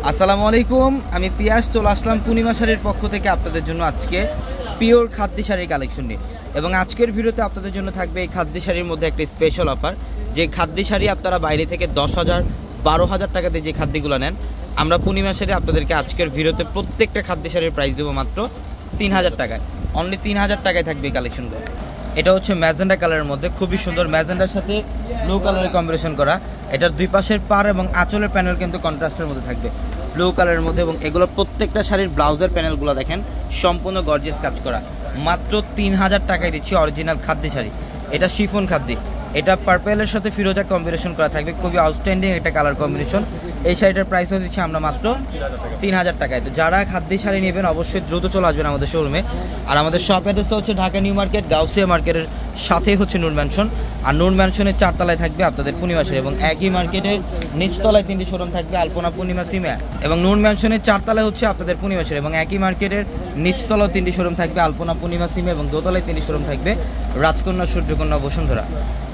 আসসালামু আলাইকুম, আমি পিয়াস চলে আসলাম পূর্ণিমা শাড়ির পক্ষ থেকে আপনাদের জন্য আজকে পিওর খাদ্যি শাড়ির কালেকশন নিয়ে। এবং আজকের ভিডিওতে আপনাদের জন্য থাকবে এই খাদ্যি শাড়ির মধ্যে একটা স্পেশাল অফার। যে খাদ্যি শাড়ি আপনারা বাইরে থেকে 10,000 12,000 টাকাতে যে খাদ্যগুলো নেন, আমরা পূর্ণিমা শাড়ি আপনাদেরকে আজকের ভিডিওতে প্রত্যেকটা খাদ্যি শাড়ির প্রাইস দেবো মাত্র 3,000 টাকায়। অনলি 3,000 টাকায় থাকবে এই কালেকশনগুলো। এটা হচ্ছে ম্যাজেন্ডা কালারের মধ্যে, খুবই সুন্দর ম্যাজেন্ডার সাথে ব্লু কালারের কম্বিনেশন করা। এটার দুই পাশের পার এবং আঁচলের প্যানেল কিন্তু কন্ট্রাস্টের মধ্যে থাকবে ব্লু কালারের মধ্যে। এবং এগুলো প্রত্যেকটা শাড়ির ব্লাউজের প্যানেলগুলো দেখেন সম্পূর্ণ গর্জিয়াস কাজ করা। মাত্র 3,000 টাকায় দিচ্ছি অরিজিনাল খাদ্যি শাড়ি। এটা শিফন খাদ্যি, এটা পার্পেলের সাথে ফিরোজা কম্বিনেশন করা থাকবে, খুবই আউটস্ট্যান্ডিং একটা কালার কম্বিনেশন। এই শাড়িটার প্রাইসও দিচ্ছি আমরা মাত্র 3,000 টাকায়। তো যারা খাদ্যি শাড়ি নেবেন অবশ্যই দ্রুত চলে আসবেন আমাদের শোরুমে। আর আমাদের শপ অ্যাড্রেসটা হচ্ছে ঢাকা নিউ মার্কেট, গাউসিয়া মার্কেটের সাথেই হচ্ছে নূর ম্যানশন। আর নূর ম্যানশনের 4 তলায় থাকবে আপনাদের পূর্ণিমা শাড়ি, এবং একই মার্কেটের নিচতলায় 3টি শোরুম থাকবে, আলপনা, পূর্ণিমা, সিমা। এবং নূর ম্যানশনের 4 তলায় হচ্ছে আপনাদের পূর্ণিমা শাড়ি, এবং একই মার্কেটের নিচতলাও 3টি শোরুম থাকবে, আলপনা, পূর্ণিমা, সিমা। এবং দোতলায় 3টি শোরুম থাকবে, রাজকন্যা, সূর্যকন্যা, বসুন্ধরা।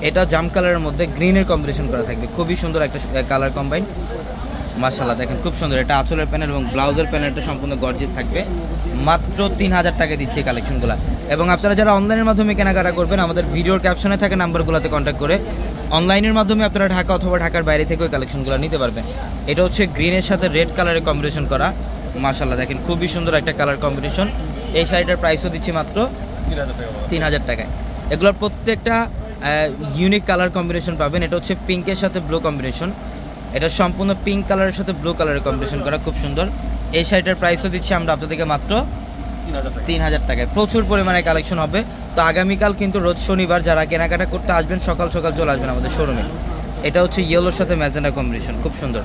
এটা জাম কালারের মধ্যে গ্রিনের কম্বিনেশন করা থাকবে, খুবই সুন্দর একটা কালার কম্বাইন। মাশাআল্লাহ দেখেন খুব সুন্দর। এটা আঁচলের প্যানেল এবং ব্লাউজের প্যানেলটা সম্পূর্ণ গর্জিয়াস থাকবে। মাত্র 3,000 টাকা দিচ্ছে এই কালেকশনগুলো। এবং আপনারা যারা অনলাইনের মাধ্যমে কেনাকাটা করবেন, আমাদের ভিডিওর ক্যাপশনে থাকা নাম্বারগুলোতে কন্ট্যাক্ট করে অনলাইনের মাধ্যমে আপনারা ঢাকা অথবা ঢাকার বাইরে থেকে ওই কালেকশনগুলো নিতে পারবেন। এটা হচ্ছে গ্রিনের সাথে রেড কালারের কম্বিনেশন করা। মাশাআল্লাহ দেখেন খুবই সুন্দর একটা কালার কম্বিনেশন। এই শাড়িটার প্রাইসও দিচ্ছি মাত্র 3,000 টাকায়। এগুলোর প্রত্যেকটা ইউনিক কালার কম্বিনেশন পাবেন। এটা হচ্ছে পিঙ্কের সাথে ব্লু কম্বিনেশন, এটা সম্পূর্ণ পিঙ্ক কালারের সাথে ব্লু কালারের কম্বিনেশন করা, খুব সুন্দর। এই শাড়িটার প্রাইসও দিচ্ছি আমরা আপনাদেরকে মাত্র 3,000 টাকায়। প্রচুর পরিমাণে কালেকশন হবে। তো আগামীকাল কিন্তু রোজ শনিবার, যারা কেনাকাটা করতে আসবেন সকাল সকাল চলে আসবেন আমাদের শোরুমে। এটা হচ্ছে ইয়েলোর সাথে ম্যাজেন্ডা কম্বিনেশন, খুব সুন্দর।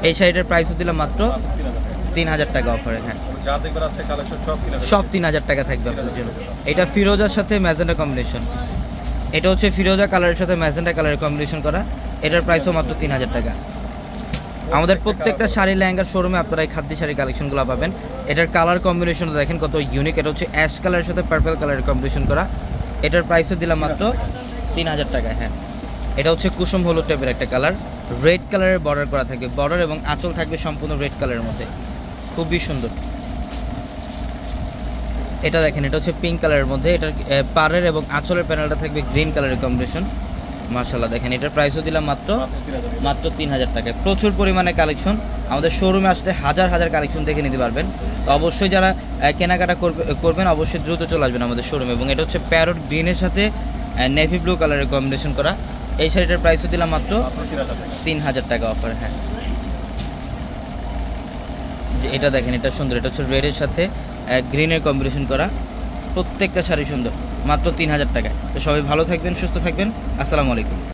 এই শাড়িটার প্রাইসও দিলাম মাত্র 3,000 টাকা অফারে। হ্যাঁ, সব 3,000 টাকা থাকবে আপনাদের জন্য। এটা ফিরোজার সাথে ম্যাজেন্ডা কম্বিনেশন, এটা হচ্ছে ফিরোজা কালারের সাথে ম্যাজেন্ডা কালারের কম্বিনেশন করা। এটার প্রাইসও মাত্র 3,000 টাকা। আমাদের প্রত্যেকটা শাড়ি লেহেঙ্গার শোরুমে আপনারা এই খাদ্যি শাড়ির কালেকশনগুলো পাবেন। এটার কালার কম্বিনেশন দেখেন কত ইউনিক। এটা হচ্ছে অ্যাশ কালারের সাথে পার্পল কালারের কম্বিনেশন করা। এটার প্রাইসও দিলাম মাত্র 3,000 টাকায়। হ্যাঁ, এটা হচ্ছে কুসুম হলুদ টাইপের একটা কালার, রেড কালারের বর্ডার করা থাকবে, বর্ডার এবং আঁচল থাকবে সম্পূর্ণ রেড কালারের মধ্যে, খুবই সুন্দর। এটা দেখেন, এটা হচ্ছে পিঙ্ক কালারের মধ্যে, এটার পাড়ের এবং আঁচলের প্যানেলটা থাকবে গ্রিন কালারের কম্বিনেশন। মাশাআল্লাহ দেখেন এটার প্রাইসও দিলাম মাত্র 3,000 টাকায়। প্রচুর পরিমাণে কালেকশন, আমাদের শোরুমে আসতে হাজার হাজার কালেকশন দেখে নিতে পারবেন। তো অবশ্যই যারা কেনাকাটা করবেন অবশ্যই দ্রুত চলে আসবেন আমাদের শোরুমে। এবং এটা হচ্ছে প্যারট গ্রিনের সাথে নেভি ব্লু কালারের কম্বিনেশন করা। এই শাড়িটার প্রাইসও দিলাম মাত্র 3,000 টাকা অফার। হ্যাঁ, এটা দেখেন, এটা সুন্দর। এটা হচ্ছে রেডের সাথে গ্রিনের কম্বিনেশন করা, প্রত্যেকটা শাড়ি সুন্দর, মাত্র 3,000 টাকায়। তো সবাই ভালো থাকবেন, সুস্থ থাকবেন। আসসালামু আলাইকুম।